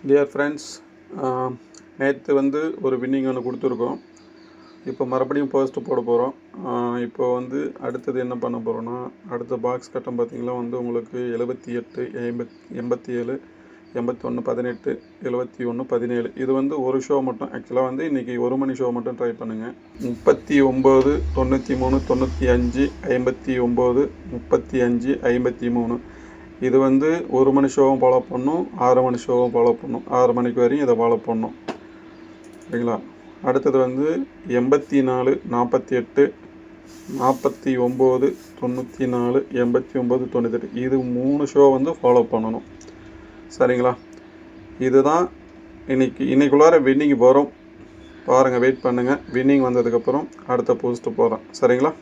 Dear friends, நேற்று வந்து ஒரு வின்னிங் ஒன்று கொடுத்துருக்கோம். இப்போ மறுபடியும் போஸ்ட்டு போட போகிறோம். இப்போ வந்து அடுத்தது என்ன பண்ண போகிறோன்னா, அடுத்த பாக்ஸ் கட்டம் பார்த்திங்கன்னா வந்து உங்களுக்கு 78 87 81 18 71 17. இது வந்து ஒரு ஷோ மட்டும். ஆக்சுவலாக வந்து இன்றைக்கி 1 மணி ஷோ மட்டும் ட்ரை பண்ணுங்கள். 39 93 95 59 35 53. இது வந்து 1 மணி ஷோவும் ஃபாலோ பண்ணணும், 6 மணி ஷோவும் ஃபாலோ பண்ணணும். 6 மணிக்கு வரையும் இதை ஃபாலோ பண்ணணும், சரிங்களா? அடுத்தது வந்து 84 48 49 94 89 98. இது 3 ஷோ வந்து ஃபாலோ பண்ணணும், சரிங்களா? இதுதான் இன்னைக்குள்ளார வின்னிங் வரும். பாருங்கள், வெயிட் பண்ணுங்கள். வின்னிங் வந்ததுக்கப்புறம் அடுத்த போஸ்ட்டு போகிறேன், சரிங்களா?